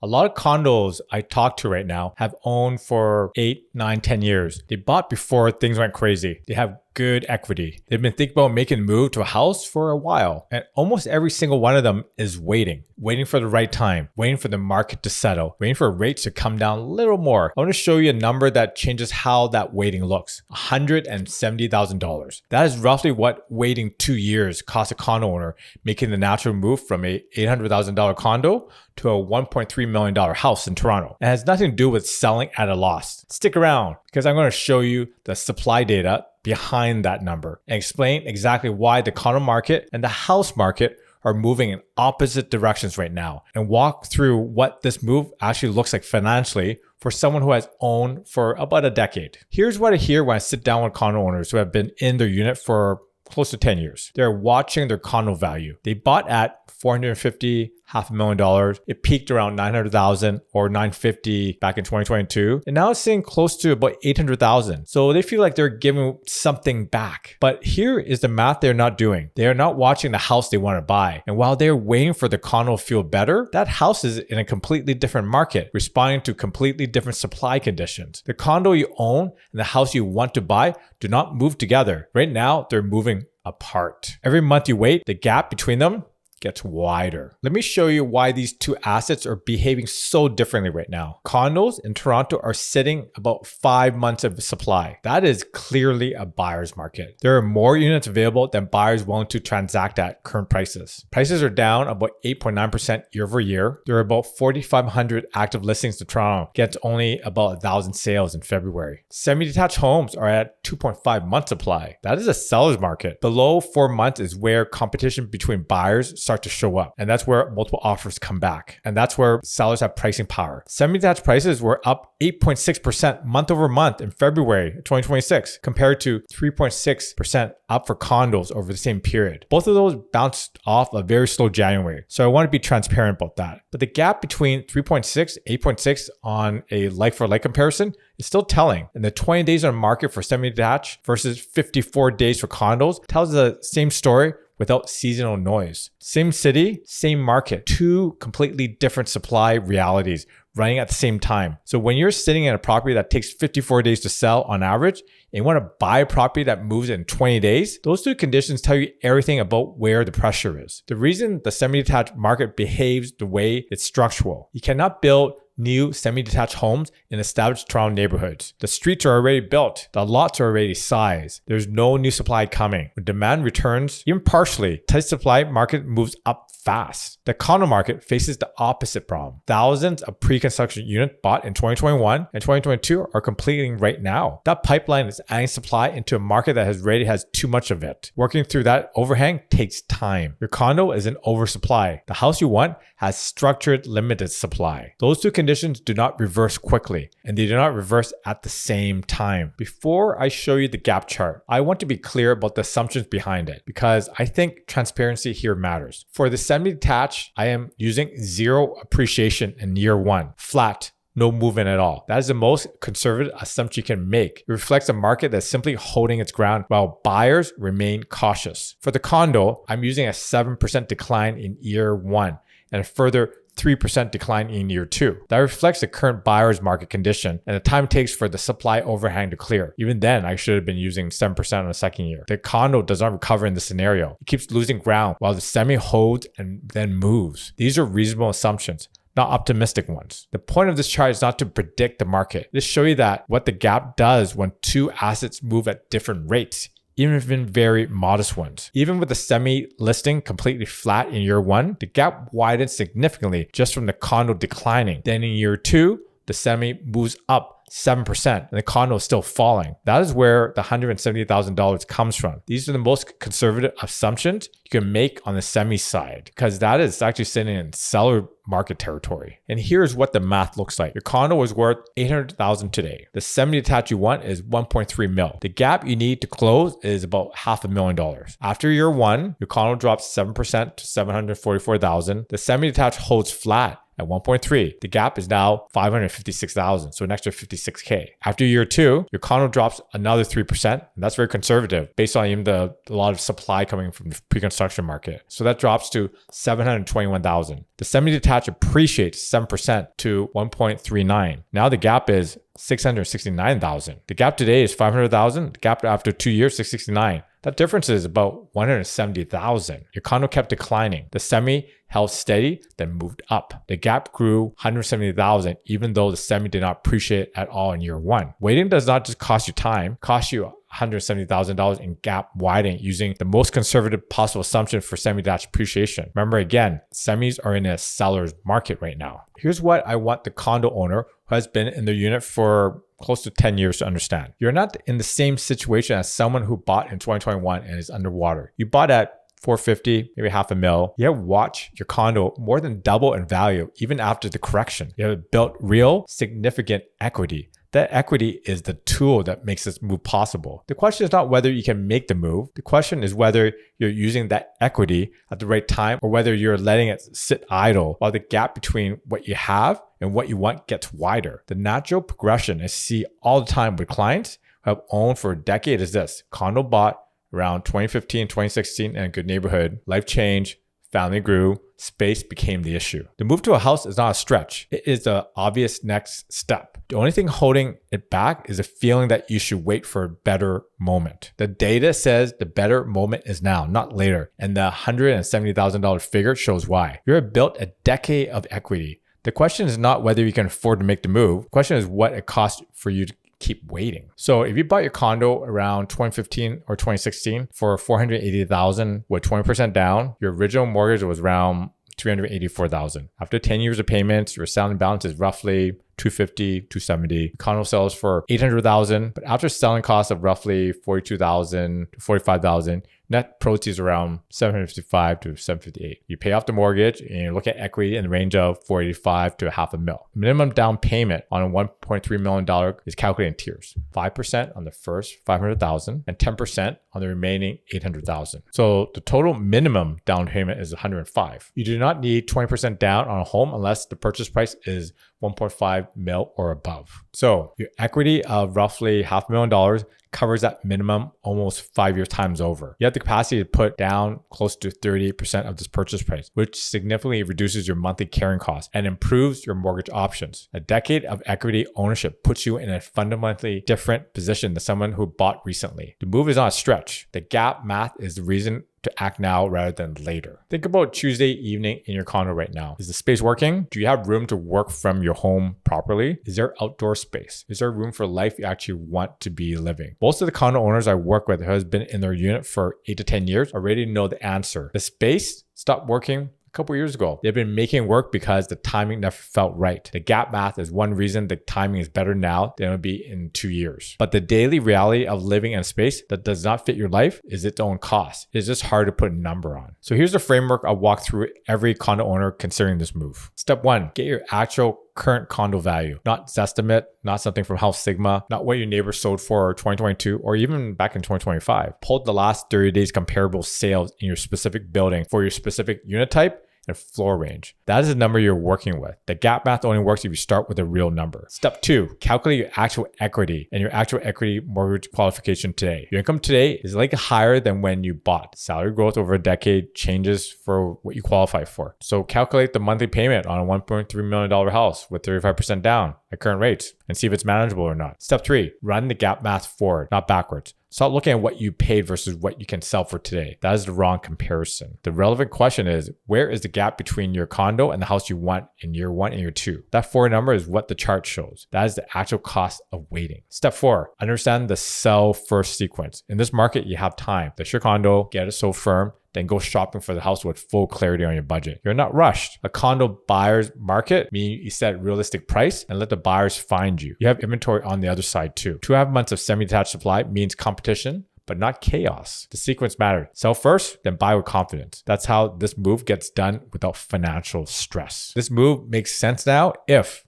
A lot of condos I talk to right now have owned for 8, 9, 10 years. They bought before things went crazy. They have good equity. They've been thinking about making a move to a house for a while. And almost every single one of them is waiting for the right time, waiting for the market to settle, waiting for rates to come down a little more. I want to show you a number that changes how that waiting looks. $170,000. That is roughly what waiting 2 years cost a condo owner, making the natural move from a $800,000 condo to a $1.3 million house in Toronto. It has nothing to do with selling at a loss. Stick around because I'm going to show you the supply data behind that number and explain exactly why the condo market and the house market are moving in opposite directions right now, and walk through what this move actually looks like financially for someone who has owned for about a decade. Here's what I hear when I sit down with condo owners who have been in their unit for close to 10 years. They're watching their condo value. They bought at $450,000, $500,000. It peaked around $900,000 or $950,000 back in 2022. And now it's sitting close to about $800,000. So they feel like they're giving something back. But here is the math they're not doing. They are not watching the house they want to buy. And while they're waiting for the condo to feel better, that house is in a completely different market, responding to completely different supply conditions. The condo you own and the house you want to buy do not move together. Right now, they're moving apart. Every month you wait, the gap between them gets wider. Let me show you why these two assets are behaving so differently right now. Condos in Toronto are sitting about 5 months of supply. That is clearly a buyer's market. There are more units available than buyers willing to transact at current prices. Prices are down about 8.9% year over year. There are about 4,500 active listings in Toronto, gets only about 1,000 sales in February. Semi-detached homes are at 2.5 months supply. That is a seller's market. Below 4 months is where competition between buyers start to show up. And that's where multiple offers come back. And that's where sellers have pricing power. Semi-detached prices were up 8.6% month over month in February 2026, compared to 3.6% up for condos over the same period. Both of those bounced off a very slow January. So I want to be transparent about that. But the gap between 3.6, 8.6 on a like-for-like comparison is still telling. And the 20 days on market for semi-detached versus 54 days for condos tells the same story without seasonal noise. Same city, same market, two completely different supply realities running at the same time. So when you're sitting in a property that takes 54 days to sell on average, and you want to buy a property that moves in 20 days, those two conditions tell you everything about where the pressure is. The reason the semi-detached market behaves the way it's structural. You cannot build new semi-detached homes in established Toronto neighborhoods. The streets are already built. The lots are already sized. There's no new supply coming. When demand returns, even partially, tight supply market moves up fast. The condo market faces the opposite problem. Thousands of pre-construction units bought in 2021 and 2022 are completing right now. That pipeline is adding supply into a market that already has too much of it. Working through that overhang takes time. Your condo is an oversupply. The house you want has structured limited supply. Those two conditions do not reverse quickly, and they do not reverse at the same time. Before I show you the gap chart, I want to be clear about the assumptions behind it, because I think transparency here matters. For the semi-detached, I am using zero appreciation in year one, flat, no movement at all. That is the most conservative assumption you can make. It reflects a market that's simply holding its ground while buyers remain cautious. For the condo, I'm using a 7% decline in year one and a further 3% decline in year two. That reflects the current buyer's market condition and the time it takes for the supply overhang to clear. Even then, I should have been using 7% on the second year. The condo does not recover in this scenario. It keeps losing ground while the semi holds and then moves. These are reasonable assumptions, not optimistic ones. The point of this chart is not to predict the market. Just show you that what the gap does when two assets move at different rates, even very modest ones. Even with the semi listing completely flat in year one, the gap widens significantly just from the condo declining. Then in year two, the semi moves up 7% and the condo is still falling. That is where the $170,000 comes from. These are the most conservative assumptions you can make on the semi side, because that is actually sitting in seller market territory. And here's what the math looks like. Your condo is worth $800,000 today. The semi-detached you want is $1.3 million. The gap you need to close is about $500,000. After year one, your condo drops 7% to $744,000. The semi-detached holds flat at 1.3. The gap is now $556,000, so an extra $56K. After year two, your condo drops another 3%, and that's very conservative based on even a lot of supply coming from the pre-construction market. So that drops to $721,000. The semi-detached semi-detached appreciates 7% to 1.39. Now the gap is 669,000. The gap today is 500,000. The gap after 2 years, 669. That difference is about 170,000. Your condo kept declining. The semi held steady, then moved up. The gap grew 170,000, even though the semi did not appreciate at all in year one. Waiting does not just cost you time, cost you $170,000 in gap widening using the most conservative possible assumption for semi-detached appreciation. Remember again, semis are in a seller's market right now. Here's what I want the condo owner who has been in their unit for close to 10 years to understand. You're not in the same situation as someone who bought in 2021 and is underwater. You bought at 450, maybe half a mil. You have watched your condo more than double in value even after the correction. You have built real significant equity. That equity is the tool that makes this move possible. The question is not whether you can make the move. The question is whether you're using that equity at the right time or whether you're letting it sit idle while the gap between what you have and what you want gets wider. The natural progression I see all the time with clients who have owned for a decade is this. Condo bought around 2015, 2016 in a good neighborhood. Life changed. Family grew, space became the issue. The move to a house is not a stretch. It is the obvious next step. The only thing holding it back is a feeling that you should wait for a better moment. The data says the better moment is now, not later. And the $170,000 figure shows why. You have built a decade of equity. The question is not whether you can afford to make the move. The question is what it costs for you to keep waiting. So if you bought your condo around 2015 or 2016 for $480,000 with 20% down, your original mortgage was around $384,000. After 10 years of payments, your selling balance is roughly $250, $270. The condo sells for $800,000, but after selling costs of roughly $42,000 to $45,000, net proceeds around $755 to $758. You pay off the mortgage and you look at equity in the range of $485 to half a mil. Minimum down payment on a $1.3 million is calculated in tiers. 5% on the first $500,000 and 10% on the remaining $800,000. So the total minimum down payment is $105. You do not need 20% down on a home unless the purchase price is $1.5 mil or above. So your equity of roughly $500,000 covers that minimum almost 5 years times over. You have the capacity to put down close to 30% of this purchase price, which significantly reduces your monthly carrying costs and improves your mortgage options. A decade of equity ownership puts you in a fundamentally different position than someone who bought recently. The move is not a stretch. The gap math is the reason to act now rather than later. Think about Tuesday evening in your condo right now. Is the space working? Do you have room to work from your home properly? Is there outdoor space? Is there room for life you actually want to be living? Most of the condo owners I work with who has been in their unit for 8 to 10 years already know the answer. The space stopped working a couple years ago. They've been making work because the timing never felt right. The gap math is one reason the timing is better now than it would be in 2 years. But the daily reality of living in a space that does not fit your life is its own cost. It's just hard to put a number on. So here's the framework I'll walk through every condo owner considering this move. Step 1, get your actual current condo value, not Zestimate, not something from House Sigma, not what your neighbor sold for 2022 or even back in 2025. Pull the last 30 days comparable sales in your specific building for your specific unit type and floor range. That is the number you're working with. The gap math only works if you start with a real number. Step 2, calculate your actual equity and your actual equity mortgage qualification today. Your income today is likely higher than when you bought. Salary growth over a decade changes for what you qualify for. So calculate the monthly payment on a $1.3 million house with 35% down at current rates and see if it's manageable or not. Step 3, run the gap math forward, not backwards. Stop looking at what you paid versus what you can sell for today. That is the wrong comparison. The relevant question is, where is the gap between your condo and the house you want in year 1 and year 2? That 4 number is what the chart shows. That is the actual cost of waiting. Step 4, understand the sell first sequence. In this market, you have time. List your condo, get it sold firm, then go shopping for the house with full clarity on your budget. You're not rushed. A condo buyer's market means you set a realistic price and let the buyers find you. You have inventory on the other side too. 2.5 months of semi-detached supply means competition, but not chaos. The sequence matters. Sell first, then buy with confidence. That's how this move gets done without financial stress. This move makes sense now if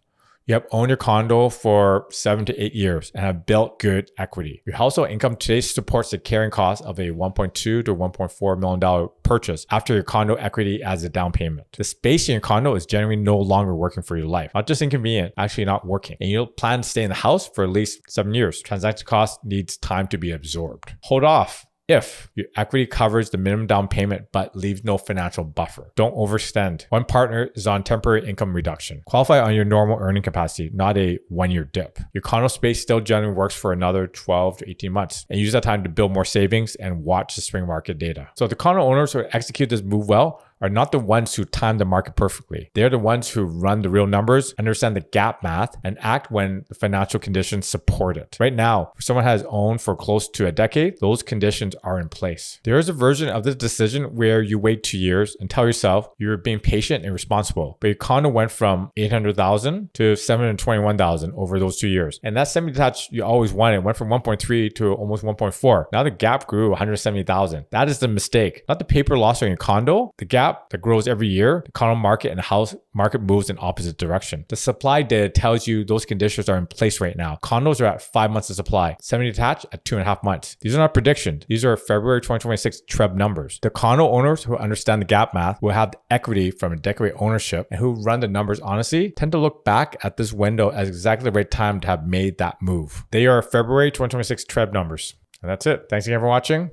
you have owned your condo for 7 to 8 years and have built good equity. Your household income today supports the carrying cost of a $1.2 to $1.4 million purchase after your condo equity as a down payment. The space in your condo is generally no longer working for your life. Not just inconvenient, actually not working. And you'll plan to stay in the house for at least 7 years. Transaction cost needs time to be absorbed. Hold off if your equity covers the minimum down payment but leaves no financial buffer. Don't overextend. One partner is on temporary income reduction. Qualify on your normal earning capacity, not a one-year dip. Your condo space still generally works for another 12 to 18 months, and use that time to build more savings and watch the spring market data. So the condo owners who execute this move well are not the ones who time the market perfectly. They're the ones who run the real numbers, understand the gap math, and act when the financial conditions support it. Right now, if someone has owned for close to a decade, those conditions are in place. There is a version of this decision where you wait 2 years and tell yourself you're being patient and responsible, but your condo went from $800,000 to $721,000 over those 2 years. And that semi-detached you always wanted went from 1.3 to almost 1.4. Now the gap grew $170,000. That is the mistake, not the paper loss on your condo. The gap that grows every year. The condo market and the house market moves in opposite direction. The supply data tells you those conditions are in place right now. Condos are at 5 months of supply, semi-detached at 2.5 months. These are not predictions. These are February 2026 TRREB numbers. The condo owners who understand the gap math, who have the equity from a decade ownership, and who run the numbers honestly, tend to look back at this window as exactly the right time to have made that move. They are February 2026 TRREB numbers. And that's it. Thanks again for watching.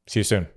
See you soon.